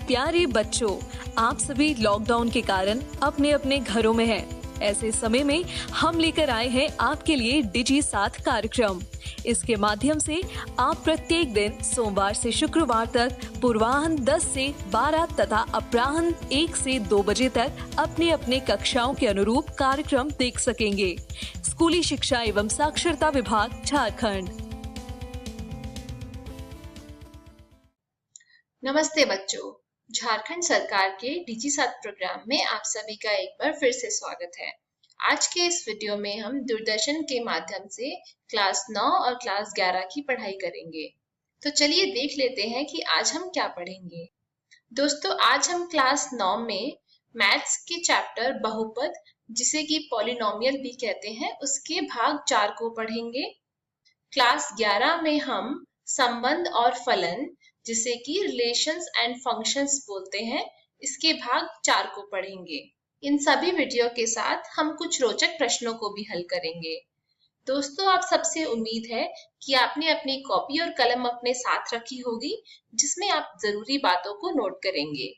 प्यारे बच्चों, आप सभी लॉकडाउन के कारण अपने अपने घरों में हैं। ऐसे समय में हम लेकर आए हैं आपके लिए डिजी साथ कार्यक्रम। इसके माध्यम से आप प्रत्येक दिन सोमवार से शुक्रवार तक पूर्वाह्न 10 से 12 तथा अपराह्न 1 से 2 बजे तक अपने अपने कक्षाओं के अनुरूप कार्यक्रम देख सकेंगे। स्कूली शिक्षा एवं साक्षरता विभाग, झारखंड। नमस्ते बच्चों, झारखंड सरकार के डिजी साथ प्रोग्राम में आप सभी का एक बार फिर से स्वागत है। आज के इस वीडियो में हम दूरदर्शन के माध्यम से क्लास 9 और क्लास 11 की पढ़ाई करेंगे। तो चलिए देख लेते हैं कि आज हम क्या पढ़ेंगे। दोस्तों, आज हम क्लास 9 में मैथ्स के चैप्टर बहुपद, जिसे कि पॉलिनोमियल भी कहते हैं, उसके भाग 4 को पढ़ेंगे। क्लास 11 में हम संबंध और फलन, जिसे कि रिलेशंस एंड फंक्शंस बोलते हैं, इसके भाग 4 को पढ़ेंगे। इन सभी वीडियो के साथ हम कुछ रोचक प्रश्नों को भी हल करेंगे। दोस्तों, आप सबसे उम्मीद है कि आपने अपनी कॉपी और कलम अपने साथ रखी होगी, जिसमें आप जरूरी बातों को नोट करेंगे।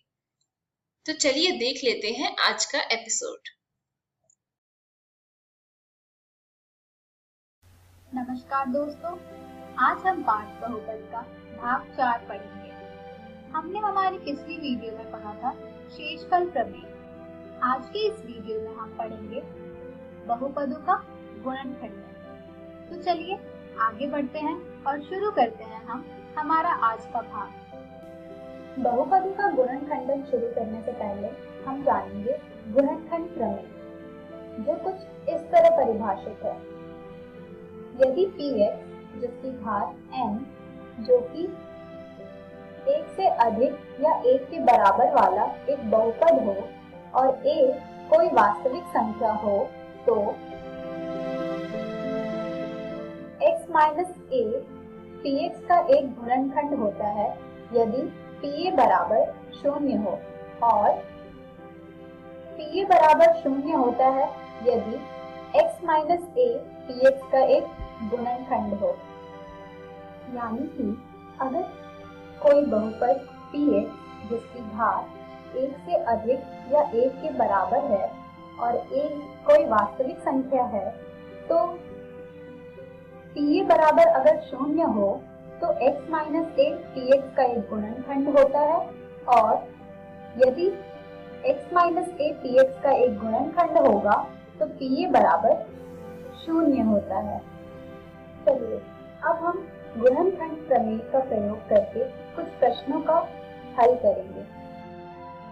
तो चलिए देख लेते हैं आज का एपिसोड। नमस्कार दोस्तों, आज हम पाठ बहुपद का भाग 4 पढ़ेंगे। हमने हमारी पिछली वीडियो में पढ़ा था शेषफल प्रमेय। आज के इस वीडियो में हम पढ़ेंगे बहुपदों का गुणनखंड। तो चलिए आगे बढ़ते हैं और शुरू करते हैं हम हमारा आज का भाग। बहुपदों का गुणनखंडन शुरू करने से पहले हम जानेंगे गुणनखंड प्रमेय, जो कुछ इस तरह परिभाषित है। यदि px जिसकी घात n, जो कि 1 से अधिक या 1 के बराबर वाला एक बहुपद हो और a कोई वास्तविक संख्या हो, तो x माइनस a px का एक गुणनखंड होता है यदि pa बराबर 0 हो, और pa बराबर 0 होता है यदि x माइनस a px का एक गुणनखंड हो। यानी कि अगर कोई बहुपद px जिसकी घात 1 से अधिक या 1 के बराबर है और a कोई वास्तविक संख्या है, तो pa बराबर अगर 0 हो तो x माइनस a px का एक गुणनखंड होता है, और यदि x माइनस a px का एक गुणनखंड होगा तो pa बराबर 0 होता है। चलिए अब हम गुणनखंड प्रमेय का प्रयोग करके कुछ प्रश्नों का हल करेंगे।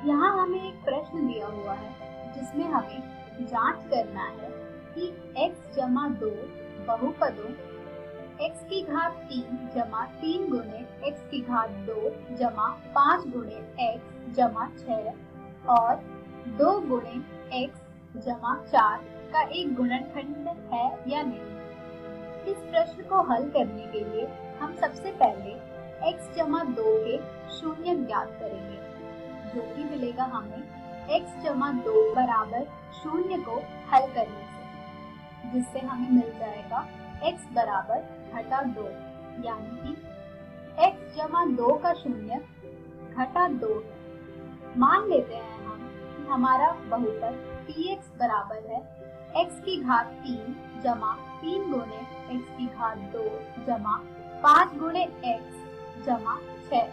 यहाँ हमें एक प्रश्न दिया हुआ है जिसमें हमें जांच करना है कि x जमा 2 बहुपदों x की घात 3 जमा 3 गुणे x की घात 2 जमा 5 गुणे x जमा 6 और 2 गुणे x जमा 4 का एक गुणनखंड है या नहीं। इस प्रश्न को हल करने के लिए हम सबसे पहले x जमा 2 के शून्य ज्ञात करेंगे, जो कि मिलेगा हमें x जमा 2 बराबर 0 को हल करने से, जिससे हमें मिल जाएगा x बराबर घटा 2, यानी कि x जमा 2 का शून्य घटा 2। मान लेते हैं हम कि हमारा बहुपद px बराबर है x की घात 3 जमा 3 गुणे x की घात 2 जमा 5 गुणे x जमा 6,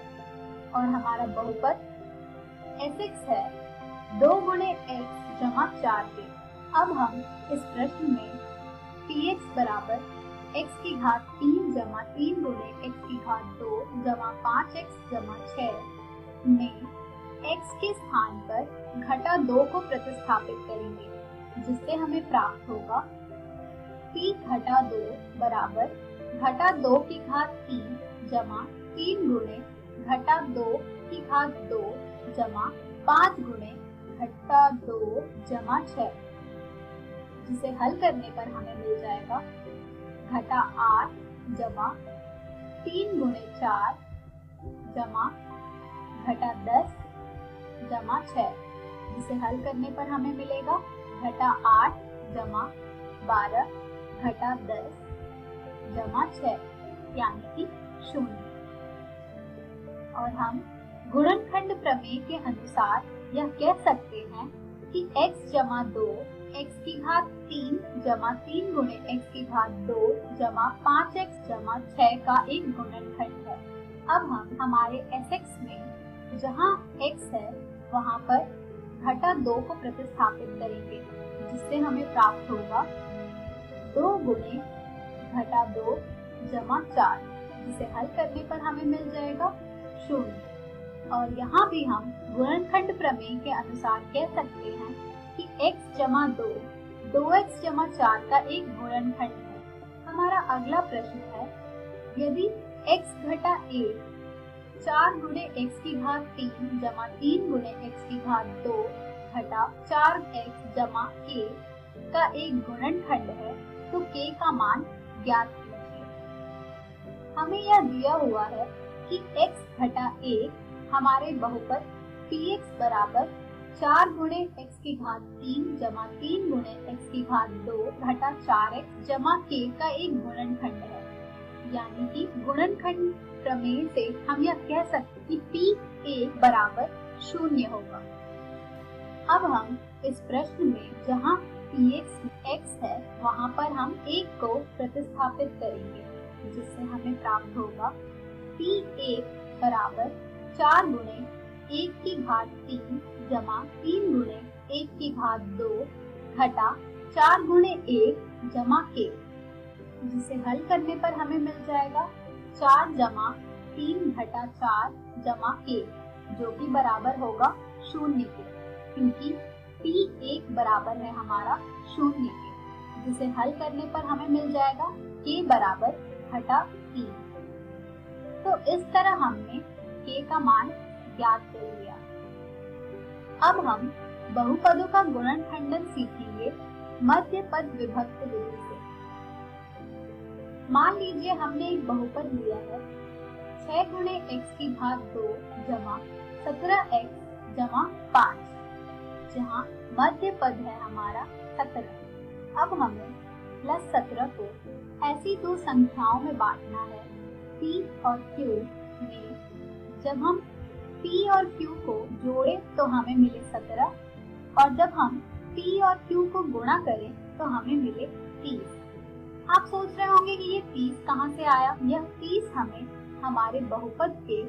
और हमारा बहुपद fx है 2 गुणे x जमा 4 के। अब हम इस प्रश्न में px बराबर x की घात 3 जमा 3 गुणे x की घात 2 जमा 5x जमा 6 में x के स्थान पर घटा 2 को प्रतिस्थापित करेंगे, जिससे हमें प्राप्त होगा p घटा 2 बराबर घटा 2 की घात 3 जमा 3 गुणे घटा 2 की घात 2 जमा 5 गुणे घटा 2 जमा 6, जिसे हल करने पर हमें मिल जाएगा घटा 8 जमा 3 गुणे 4 जमा घटा 10 जमा 6, जिसे हल करने पर हमें मिलेगा घटा 8 जमा 12 घटा 10 जमा 6, यानी कि 0। और हम गुणनखंड प्रमेय के अनुसार यह कह सकते हैं कि x जमा 2 x की घात 3 जमा 3 गुणे x की घात 2 जमा 5x जमा 6 का एक गुणनखंड है। अब हम हमारे Sx में जहाँ x है वहाँ पर घटा 2 को प्रतिस्थापित करेंगे, जिससे हमें प्राप्त होगा 2 गुणे घटा 2 जमा 4, जिसे हल करने पर हमें मिल जाएगा 0। और यहाँ भी हम गुणनखंड प्रमेय के अनुसार कह सकते हैं कि x जमा 2 2x जमा 4 का एक गुणनखंड है। हमारा अगला प्रश्न है, यदि x घटा 1 4 गुणे x की घात 3 जमा 3 गुणे x की घात 2 घटा 4x जमा k का एक गुणनखंड है, तो k का मान ज्ञात कीजिए। हमें यह दिया हुआ है कि x घटा 1 हमारे बहुपद px बराबर 4 गुणे x की घात 3 जमा 3 गुणे x की घात 2 घटा 4x जमा k का एक गुणनखंड है। यानी कि गुणनखंड प्रमेय से हम यह कह सकते कि p1 बराबर 0 होगा। अब हम इस प्रश्न में जहाँ px x है वहाँ पर हम 1 को प्रतिस्थापित करेंगे, जिससे हमें प्राप्त होगा p1 बराबर 4 गुणे 1 की घात 3 जमा 3 गुणे 1 की घात 2 घटा 4 गुणे 1 जमा k, जिसे हल करने पर हमें मिल जाएगा 4 जमा 3 घटा 4 जमा k, जो कि बराबर होगा 0 के, क्योंकि p1 बराबर है हमारा 0 के, जिसे हल करने पर हमें मिल जाएगा k बराबर घटा 3। तो इस तरह हमने k का मान ज्ञात कर लिया। अब हम बहुपदों का गुणनखंडन सीखेंगे मध्य पद विभक्त विधि से। मान लीजिए हमने एक बहुपद लिया है 6 गुणे x की घात 2 जमा 17x जमा 5, जहाँ मध्य पद है हमारा 17। अब हमें प्लस 17 को ऐसी दो संख्याओं में बांटना है, p और q में। जब हम p और q को जोड़े तो हमें मिले 17, और जब हम p और q को गुणा करें तो हमें मिले 30। आप सोच रहे होंगे कि ये 30 कहाँ से आया। यह 30 हमें हमारे बहुपद के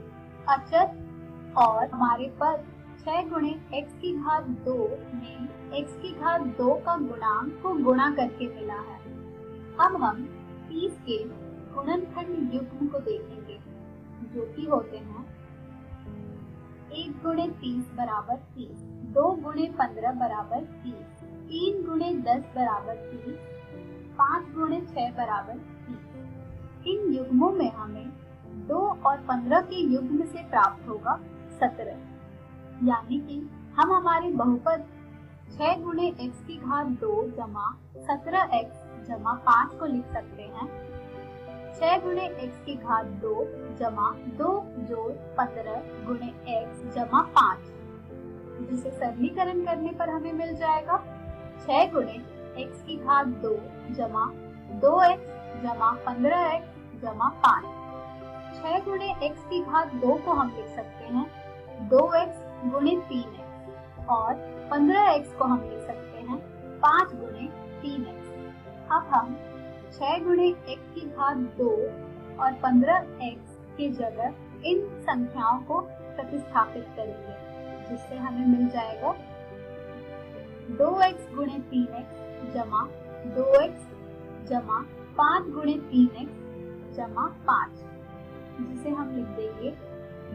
अचर और हमारे पद 6 गुणे x की घात 2 में x की घात 2 का गुणांक को गुणा करके मिला है। अब हम 30 के गुणनखंड युग्म को देखेंगे, जो कि होते हैं 1 गुणे 30 बराबर 30, 2 गुणे 15 बराबर 30, 3 गुणे 10 बराबर 30, 5 गुणे 6 बराबर 30। इन युग्मों में हमें 2 और 15 के युग्म से प्राप्त होगा 17, यानी कि हम हमारे बहुपद 6 गुणे x की घात 2 जमा 17x जमा 5 को लिख सकते हैं 6 गुणे x की घात 2 जमा 2 जोड़ 15 गुणे x जमा 5, जिसे सरलीकरण करने पर हमें मिल जाएगा 6 गुणे x की घात 2 जमा 2x जमा 15x जमा 5। 6 गुणे x की घात 2 को हम लिख सकते हैं 2x गुणे 3x, और 15x को हम लिख सकते हैं 5 गुणे 3x। अब हम 6 गुणे x की घात 2 और 15x की जगह इन संख्याओं को प्रतिस्थापित करेंगे, जिससे हमें मिल जाएगा 2x गुणे 3x जमा 2x जमा 5 गुणे 3x जमा 5, जिसे हम लिख देंगे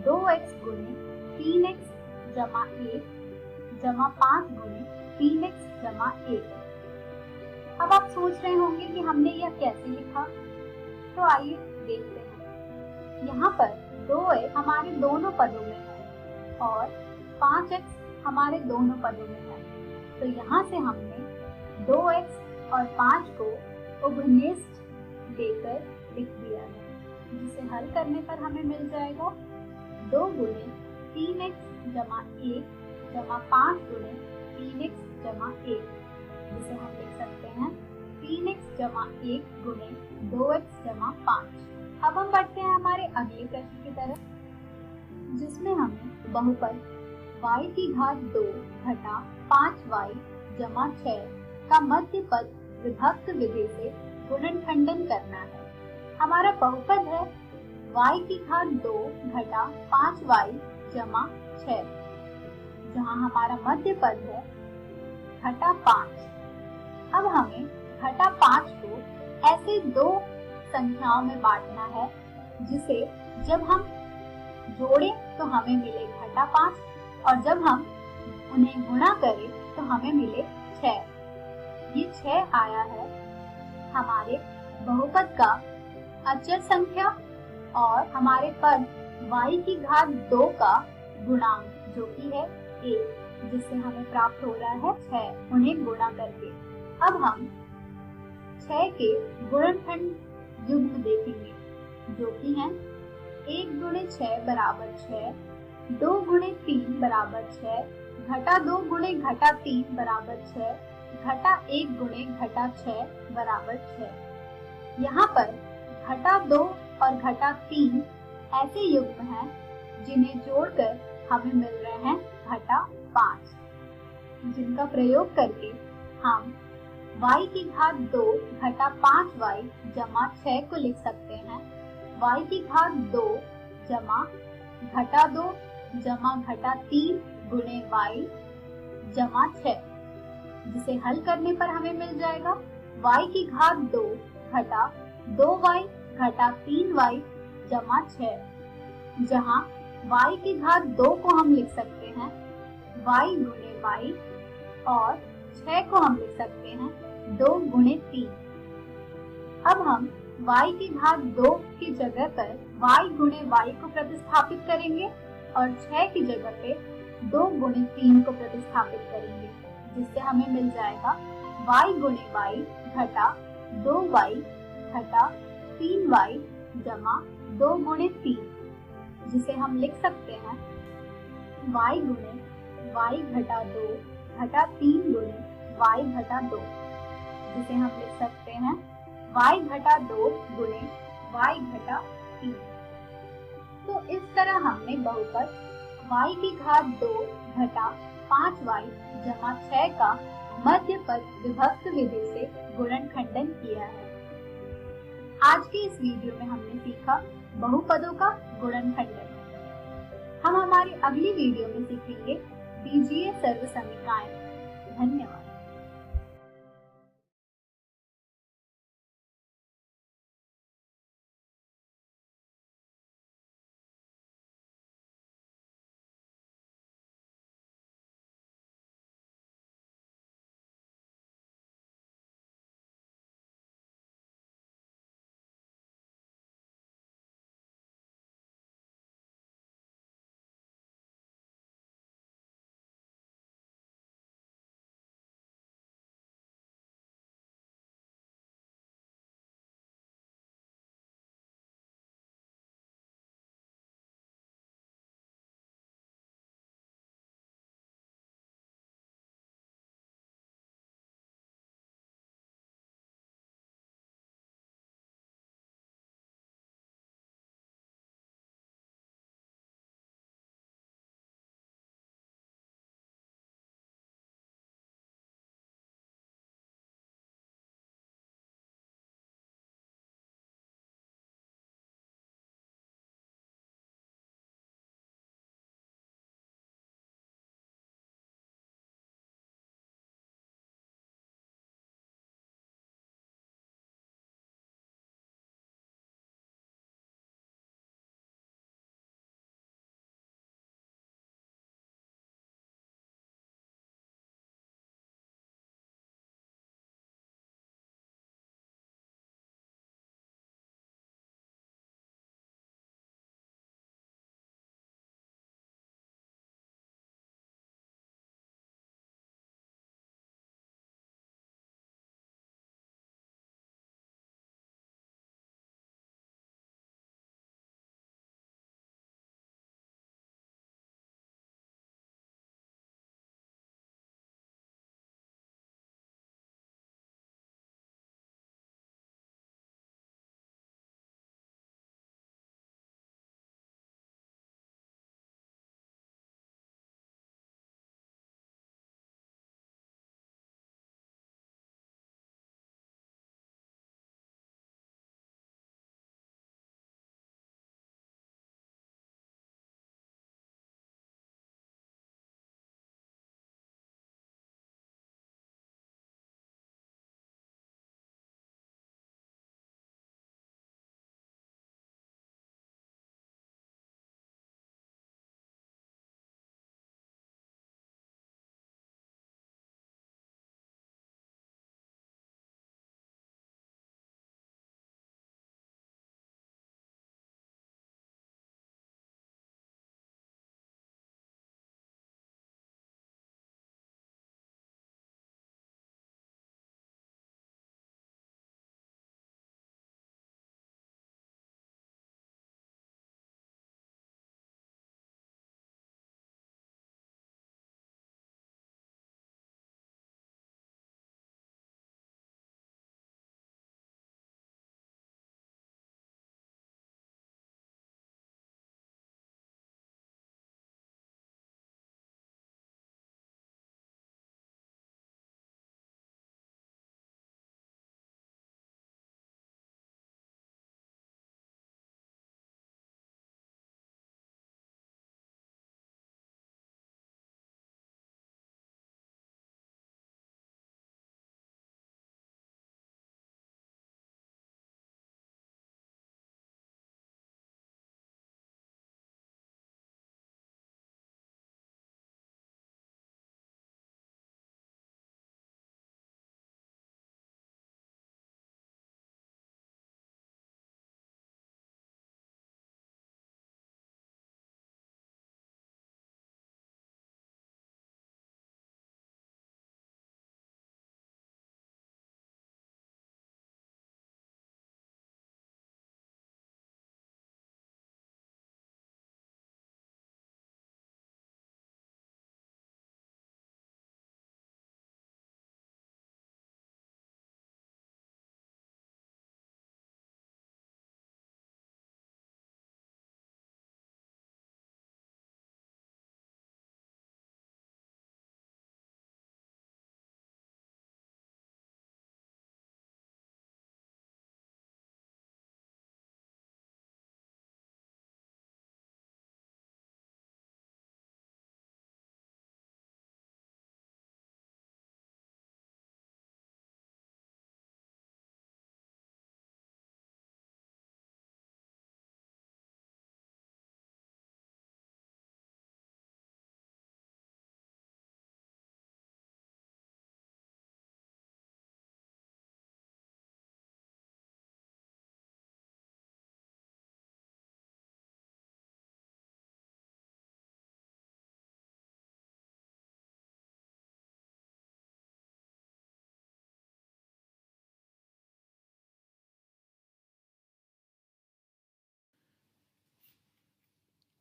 2x गुणे 3x जमा 1 जमा 5 गुणे 3x जमा 1। अब आप सोच रहे होंगे कि हमने यह कैसे लिखा, तो आइए देखते हैं। यहाँ पर 2x हमारे दोनों पदों में है और 5x हमारे दोनों पदों में है, तो यहाँ से हमने 2x और 5 को उभयनिष्ठ देकर लिख दिया है, जिसे हल करने पर हमें मिल जाएगा 2 गुणे 3x जमा 1 जमा 5 गुणे 3x जमा 1, जिसे हम लिख सकते हैं 3x जमा 1 गुणे 2x जमा 5। अब हम बढ़ते हैं हमारे अगले प्रश्न की तरफ। जिसमें हमें बहुपद y की घात 2 घटा 5y जमा 6 का मध्य पद विभक्त विधि से गुणनखंडन करना है। हमारा बहुपद है y की घात 2 घटा 5y जमा 6, जहाँ हमारा मध्य पद है घटा 5। अब हमें घटा 5 को ऐसे दो संख्याओं में बांटना है जिसे जब हम जोड़ें तो हमें मिले घटा 5 और जब हम उन्हें गुणा करें तो हमें मिले 6। ये 6 आया है हमारे बहुपद का अचर संख्या और हमारे पद y की घात 2 का गुणांक जो कि है 1, जिससे हमें प्राप्त हो रहा है 6 उन्हें गुणा करके। अब हम 6 के गुणनखंड युग्म देखेंगे जो कि है 1 गुणे 6 बराबर 6, 2 गुणे 3 बराबर 6, घटा 2 गुणे घटा 3 बराबर 6, घटा 1 गुणे घटा 6 बराबर 6। यहाँ पर घटा 2 और घटा 3 ऐसे युग्म हैं जिन्हें जोड़कर हमें मिल रहे हैं घटा 5, जिनका प्रयोग करके हम y की घात 2 घटा 5y जमा 6 को लिख सकते हैं y की घात 2 जमा घटा 2 जमा घटा 3 गुणे y जमा 6, जिसे हल करने पर हमें मिल जाएगा y की घात 2 घटा 2y घटा 3y जमा 6, जहाँ y की घात 2 को हम लिख सकते हैं y गुणे y और 6 को हम लिख सकते हैं 2 गुणे 3। अब हम y की घात 2 की जगह पर y गुणे y को प्रतिस्थापित करेंगे और 6 की जगह पे 2 गुणे 3 को प्रतिस्थापित करेंगे, जिससे हमें मिल जाएगा y गुणे y घटा 2y घटा 3y जमा 2 गुणे 3, जिसे हम लिख सकते हैं y गुणे y घटा 2 घटा 3 गुणे y घटा 2, जिसे हम लिख सकते हैं y घटा 2 गुणे y घटा 3। तो इस तरह हमने बहुपद y की घात 2 घटा 5y जमा 6 का मध्य पद विभक्त विधि से गुणनखंडन किया है। आज के इस वीडियो में हमने सीखा बहुपदों का गुणनखंडन। हम हमारी अगली वीडियो में सीखेंगे बीजीय सर्वसमीकाएं। धन्यवाद।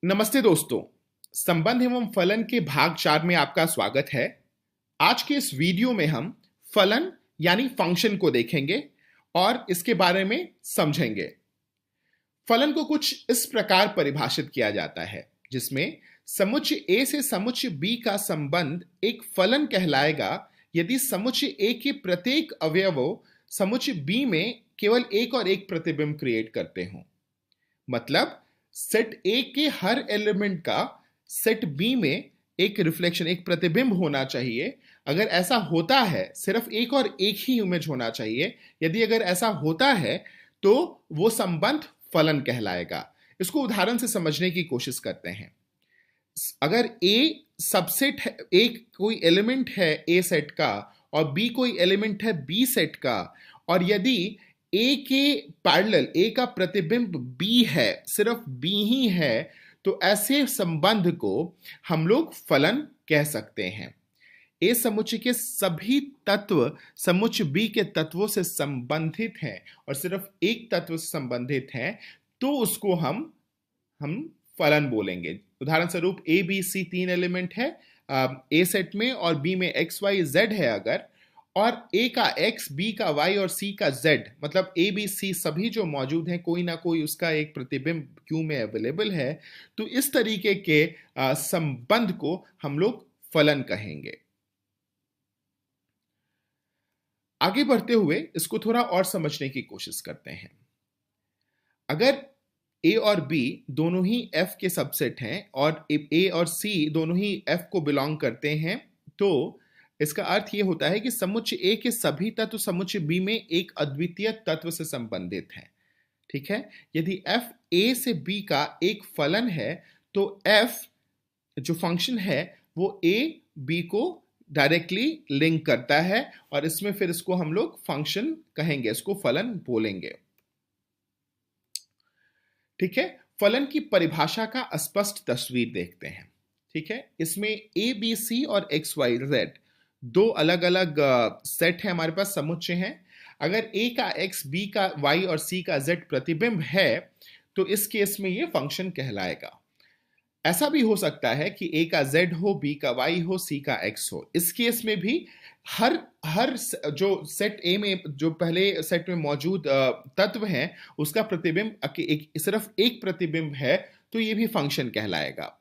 नमस्ते दोस्तों, संबंध एवं फलन के भाग 4 में आपका स्वागत है। आज के इस वीडियो में हम फलन यानी फंक्शन को देखेंगे और इसके बारे में समझेंगे। फलन को कुछ इस प्रकार परिभाषित किया जाता है जिसमें समुच्चय A से समुच्चय B का संबंध एक फलन कहलाएगा यदि समुच्चय A के प्रत्येक अवयवों समुच्चय B में केवल एक और एक प्रतिबिंब क्रिएट करते हों। मतलब सेट A के हर एलिमेंट का सेट B में एक रिफ्लेक्शन, एक प्रतिबिंब होना चाहिए। अगर ऐसा होता है, सिर्फ एक और एक ही इमेज होना चाहिए। यदि अगर ऐसा होता है तो वो संबंध फलन कहलाएगा। इसको उदाहरण से समझने की कोशिश करते हैं। अगर A सबसेट है, एक कोई एलिमेंट है A सेट का और B कोई एलिमेंट है B सेट का, और यदि A के पैरेलल A का प्रतिबिंब B है, सिर्फ B ही है, तो ऐसे संबंध को हम लोग फलन कह सकते हैं। A समुच्चय के सभी तत्व समुच्चय B के तत्वों से संबंधित हैं और सिर्फ एक तत्व से संबंधित हैं, तो उसको हम फलन बोलेंगे। उदाहरण स्वरूप A, B, C 3 एलिमेंट है A सेट में और B में X, Y, Z है अगर, और A का X, B का Y और C का Z, मतलब A, B, C सभी जो मौजूद हैं, कोई ना कोई उसका एक प्रतिबिंब Q में अवेलेबल है, तो इस तरीके के संबंध को हम लोग फलन कहेंगे। आगे बढ़ते हुए इसको थोड़ा और समझने की कोशिश करते हैं। अगर A और B दोनों ही F के सबसेट हैं और A और C दोनों ही F को बिलोंग करते हैं, तो इसका अर्थ यह होता है कि समुच्चय A के सभी तत्व समुच्चय B में एक अद्वितीय तत्व से संबंधित हैं। ठीक है, यदि F A से B का एक फलन है तो F जो फंक्शन है वो A B को डायरेक्टली लिंक करता है और इसमें फिर इसको हम लोग फंक्शन कहेंगे, इसको फलन बोलेंगे। ठीक है, फलन की परिभाषा का स्पष्ट तस्वीर देखते हैं। ठीक है, इसमें A, B, C और X, Y, Z दो अलग अलग सेट है हमारे पास, समुच्चय हैं। अगर A का X, B का Y और C का Z प्रतिबिंब है तो इस केस में ये फंक्शन कहलाएगा। ऐसा भी हो सकता है कि A का Z हो, B का Y हो, C का X हो। इस केस में भी हर जो सेट A में जो पहले सेट में मौजूद तत्व हैं उसका प्रतिबिंब सिर्फ एक प्रतिबिंब है, तो ये भी फंक्शन कहलाएगा।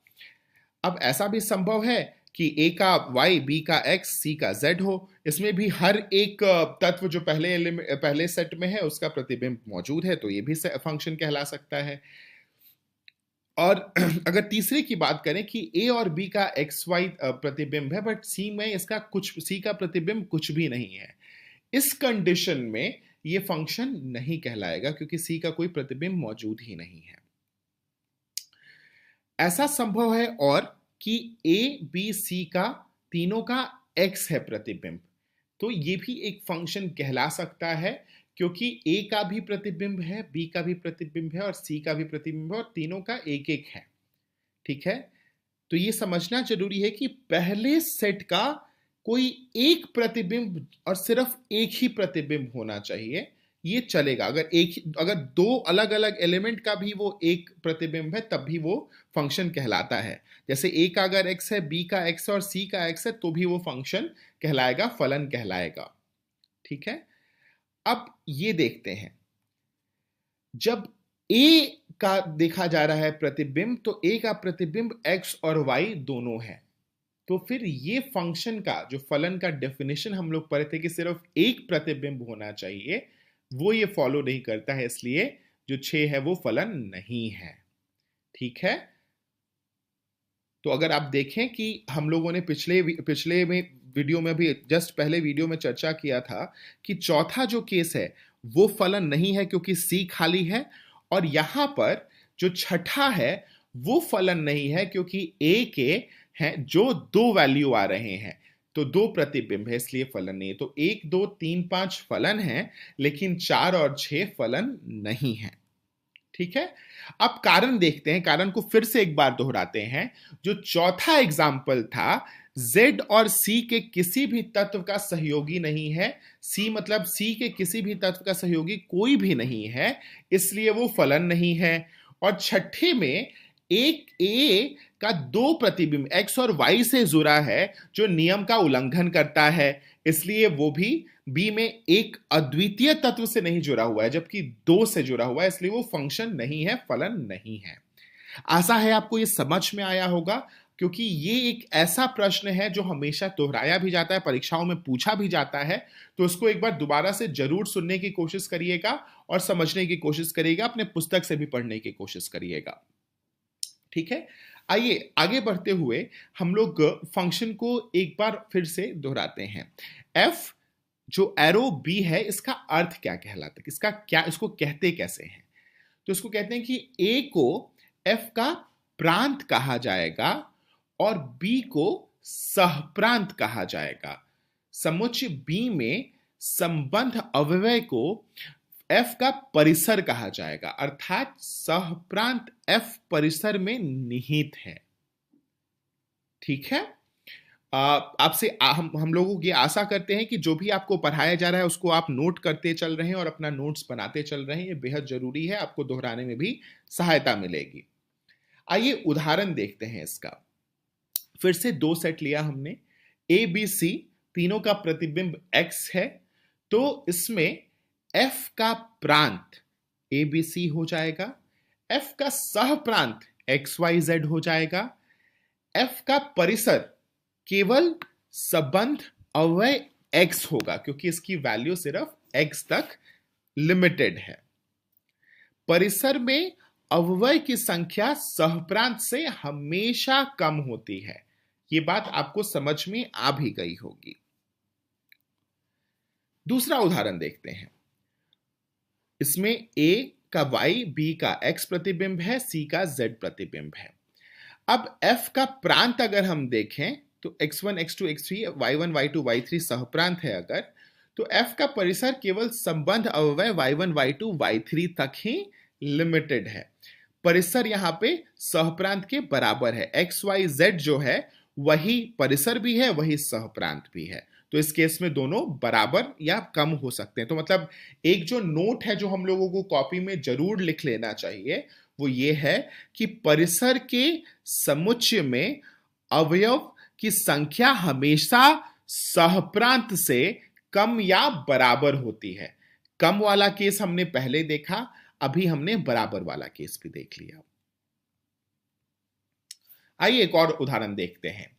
अब ऐसा भी संभव है कि A का Y, B का X, C का Z हो। इसमें भी हर एक तत्व जो पहले सेट में है उसका प्रतिबिंब मौजूद है, तो ये भी फंक्शन कहला सकता है। और अगर तीसरे की बात करें कि A और B का XY प्रतिबिंब है बट C का प्रतिबिंब कुछ भी नहीं है, इस कंडीशन में ये फंक्शन नहीं कहलाएगा क्योंकि C का कोई प्रतिबिंब मौजूद ही नहीं है। ऐसा संभव है और कि A, B, C का तीनों का X है प्रतिबिंब, तो ये भी एक फंक्शन कहला सकता है क्योंकि A का भी प्रतिबिंब है, B का भी प्रतिबिंब है और C का भी प्रतिबिंब है और तीनों का एक एक है। ठीक है, तो ये समझना जरूरी है कि पहले सेट का कोई एक प्रतिबिंब और सिर्फ एक ही प्रतिबिंब होना चाहिए, ये चलेगा। अगर दो अलग अलग एलिमेंट का भी वो एक प्रतिबिंब है तब भी वो फंक्शन कहलाता है। जैसे A का अगर X है, B का X और C का X है, तो भी वो फंक्शन कहलाएगा, फलन कहलाएगा। ठीक है, अब ये देखते हैं, जब A का देखा जा रहा है प्रतिबिंब, तो A का प्रतिबिंब X और Y दोनों है, तो फिर ये फंक्शन का जो फलन का डेफिनेशन हम लोग पढ़े थे कि सिर्फ एक प्रतिबिंब होना चाहिए, वो ये फॉलो नहीं करता है, इसलिए जो 6 है वो फलन नहीं है। ठीक है, तो अगर आप देखें कि हम लोगों ने पिछले वीडियो में भी जस्ट पहले वीडियो में चर्चा किया था कि चौथा जो केस है वो फलन नहीं है क्योंकि C खाली है, और यहां पर जो छठा है वो फलन नहीं है क्योंकि A के हैं जो 2 वैल्यू आ रहे हैं, तो 2 प्रतिबिंब है, इसलिए फलन नहीं है। तो 1, 2, 3, 5 फलन है, लेकिन 4 और 6 फलन नहीं है। ठीक है, अब कारण देखते हैं, कारण को फिर से एक बार दोहराते हैं। जो चौथा एग्जाम्पल था, Z और C के किसी भी तत्व का सहयोगी नहीं है, C मतलब C के किसी भी तत्व का सहयोगी कोई भी नहीं है, इसलिए वो फलन नहीं है। और छठे में एक ए का दो प्रतिबिंब एक्स और वाई से जुड़ा है जो नियम का उल्लंघन करता है, इसलिए वो भी बी में एक अद्वितीय तत्व से नहीं जुड़ा हुआ है, जबकि दो से जुड़ा हुआ है, इसलिए वो फंक्शन नहीं है, फलन नहीं है। आशा है आपको ये समझ में आया होगा, क्योंकि ये एक ऐसा प्रश्न है जो हमेशा दोहराया भी जाता है, परीक्षाओं में पूछा भी जाता है, तो उसको एक बार दोबारा से जरूर सुनने की कोशिश करिएगा और समझने की कोशिश करिएगा, अपने पुस्तक से भी पढ़ने की कोशिश करिएगा। ठीक है, आइए आगे बढ़ते हुए हम लोग फंक्शन को एक बार फिर से दोहराते हैं। एफ जो एरो बी है, इसका अर्थ क्या कहलाता है, इसको कहते कैसे हैं? तो इसको कहते हैं कि ए को एफ का प्रांत कहा जाएगा और बी को सहप्रांत कहा जाएगा। समुच्चय बी में संबंध अव्यय को एफ का परिसर कहा जाएगा, अर्थात सहप्रांत एफ परिसर में निहित है। ठीक है, आपसे हम लोगों की आशा करते हैं कि जो भी आपको पढ़ाया जा रहा है उसको आप नोट करते चल रहे हैं और अपना नोट्स बनाते चल रहे हैं। ये बेहद जरूरी है, आपको दोहराने में भी सहायता मिलेगी। आइए उदाहरण देखते हैं इसका। फिर से दो सेट लिया हमने, ए बी सी तीनों का प्रतिबिंब x है, तो इसमें f का प्रांत ए बी सी हो जाएगा, f का सह प्रांत एक्स वाई जेड हो जाएगा, f का परिसर केवल संबंध अव्यय x होगा क्योंकि इसकी वैल्यू सिर्फ x तक लिमिटेड है। परिसर में अव्यय की संख्या सहप्रांत से हमेशा कम होती है, ये बात आपको समझ में आ भी गई होगी। दूसरा उदाहरण देखते हैं। इसमें a का y, b का x प्रतिबिंब है, c का z प्रतिबिंब है। अब f का प्रांत अगर हम देखें तो x1, x2, x3, y1, y2, y3 सहप्रांत है अगर, तो f का परिसर केवल संबंध अव्यय y1, y2, y3 तक ही लिमिटेड है। परिसर यहां पे सहप्रांत के बराबर है, x, y, z जो है वही परिसर भी है, वही सहप्रांत भी है, तो इस केस में दोनों बराबर या कम हो सकते हैं। तो मतलब एक जो नोट है जो हम लोगों को कॉपी में जरूर लिख लेना चाहिए वो ये है कि परिसर के समुच्चय में अवयव की संख्या हमेशा सहप्रांत से कम या बराबर होती है। कम वाला केस हमने पहले देखा, अभी हमने बराबर वाला केस भी देख लिया। आइए एक और उदाहरण देखते हैं।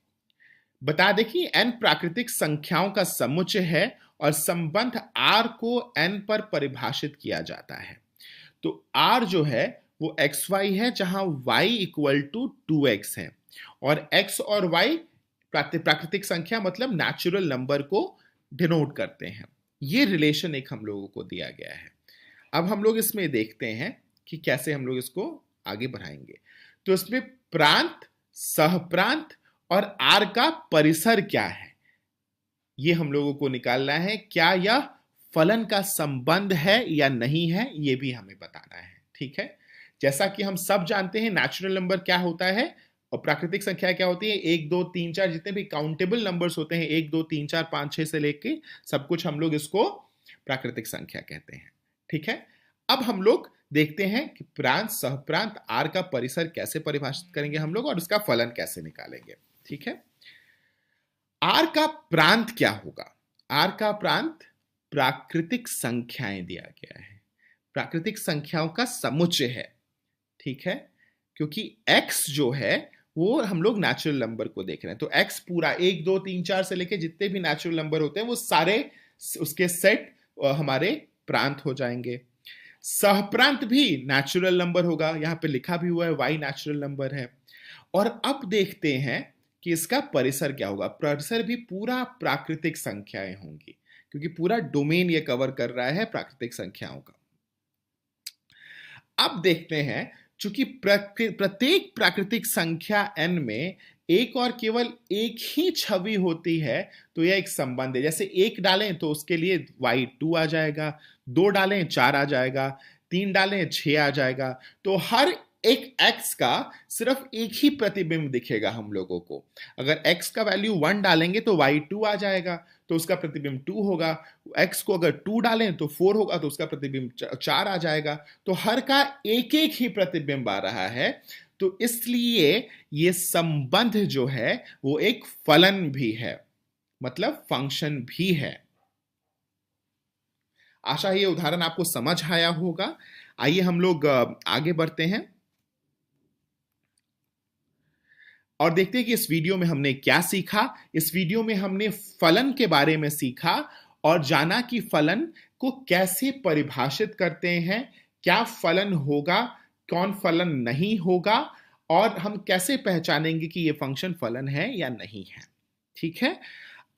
बता दें कि n प्राकृतिक संख्याओं का समुच्चय है और संबंध r को n पर परिभाषित किया जाता है। तो r जो है वो xy है, जहां y इक्वल टू 2x है, और x और y प्राकृतिक संख्या मतलब नेचुरल नंबर को डिनोट करते हैं। ये रिलेशन एक हम लोगों को दिया गया है। अब हम लोग इसमें देखते हैं कि कैसे हम लोग इसको आगे बढ़ाएंगे। तो इसमें प्रांत, सहप्रांत और r का परिसर क्या है, ये हम लोगों को निकालना है। क्या यह फलन का संबंध है या नहीं है, ये भी हमें बताना है। ठीक है, जैसा कि हम सब जानते हैं नेचुरल नंबर क्या होता है और प्राकृतिक संख्या क्या होती है। 1, 2, 3, 4 जितने भी काउंटेबल नंबर्स होते हैं, 1, 2, 3, 4, 5, 6 से लेके सब कुछ हम लोग इसको प्राकृतिक संख्या कहते हैं। ठीक है, अब हम लोग देखते हैं कि प्रांत, सहप्रांत, r का परिसर कैसे परिभाषित करेंगे हम लोग और उसका फलन कैसे निकालेंगे। ठीक है, r का प्रांत क्या होगा? r का प्रांत प्राकृतिक संख्याएं दिया गया है, प्राकृतिक संख्याओं का समुच्चय है। ठीक है, क्योंकि x जो है वो हम लोग नेचुरल नंबर को देख रहे हैं, तो x पूरा 1, 2, 3, 4 से लेके जितने भी नेचुरल नंबर होते हैं वो सारे उसके सेट हमारे प्रांत हो जाएंगे। सहप्रांत भी नेचुरल नंबर होगा, यहां पे लिखा भी हुआ है y नेचुरल नंबर है। और अब देखते हैं कि इसका परिसर क्या होगा। परिसर भी पूरा प्राकृतिक संख्याएं होंगी, क्योंकि पूरा डोमेन ये कवर कर रहा है प्राकृतिक संख्याओं का। अब देखते हैं, चूंकि प्रत्येक प्राकृतिक संख्या n में एक और केवल एक ही छवि होती है, तो यह एक संबंध है। जैसे 1 डालें तो उसके लिए y 2 आ जाएगा, 2 डालें 4 आ जाएगा, 3 डालें 6 आ जाएगा। तो हर एक x का सिर्फ एक ही प्रतिबिंब दिखेगा हम लोगों को। अगर x का वैल्यू 1 डालेंगे तो y 2 आ जाएगा, तो उसका प्रतिबिंब 2 होगा। x को अगर 2 डालें तो 4 होगा, तो उसका प्रतिबिंब 4 आ जाएगा। तो हर का एक एक ही प्रतिबिंब आ रहा है, तो इसलिए ये संबंध जो है वो एक फलन भी है, मतलब फंक्शन भी है। आशा है ये उदाहरण आपको समझ आया होगा। आइए हम लोग आगे बढ़ते हैं और देखते हैं कि इस वीडियो में हमने क्या सीखा। इस वीडियो में हमने फलन के बारे में सीखा और जाना कि फलन को कैसे परिभाषित करते हैं, क्या फलन होगा, कौन फलन नहीं होगा, और हम कैसे पहचानेंगे कि ये फंक्शन फलन है या नहीं है। ठीक है,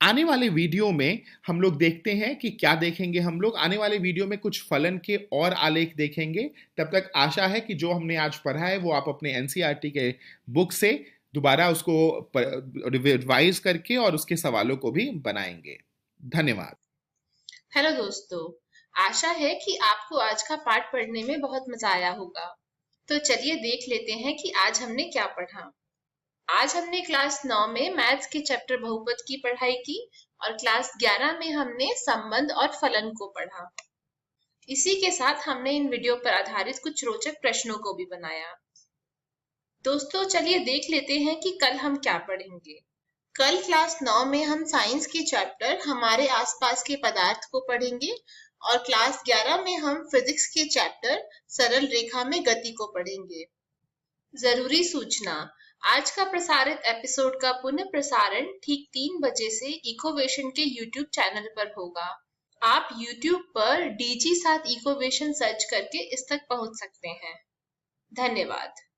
आने वाले वीडियो में हम लोग देखते हैं कि क्या देखेंगे। हम लोग आने वाले वीडियो में कुछ फलन के और आलेख देखेंगे। तब तक आशा है कि जो हमने आज पढ़ा है वो आप अपने एनसीईआरटी के बुक से दोबारा उसको रिवाइज करके और उसके सवालों को भी बनाएंगे। धन्यवाद। हेलो दोस्तों, आशा है कि आपको आज का पाठ पढ़ने में बहुत मजा आया होगा। तो चलिए देख लेते हैं कि आज हमने क्या पढ़ा। आज हमने क्लास 9 में मैथ्स के चैप्टर बहुपद की पढ़ाई की और क्लास 11 में हमने संबंध और फलन को पढ़ा। इसी के साथ हमने इन वीडियो पर आधारित कुछ रोचक प्रश्नों को भी बनाया। दोस्तों चलिए देख लेते हैं कि कल हम क्या पढ़ेंगे। कल क्लास 9 में हम साइंस के चैप्टर हमारे आसपास के पदार्थ को पढ़ेंगे और क्लास 11 में हम फिजिक्स के चैप्टर सरल रेखा में गति को पढ़ेंगे। जरूरी सूचना, आज का प्रसारित एपिसोड का पुनः प्रसारण ठीक 3 बजे से इकोवेशन के YouTube चैनल पर होगा। आप YouTube पर DG7 इकोवेशन सर्च करके इस तक पहुंच सकते हैं। धन्यवाद।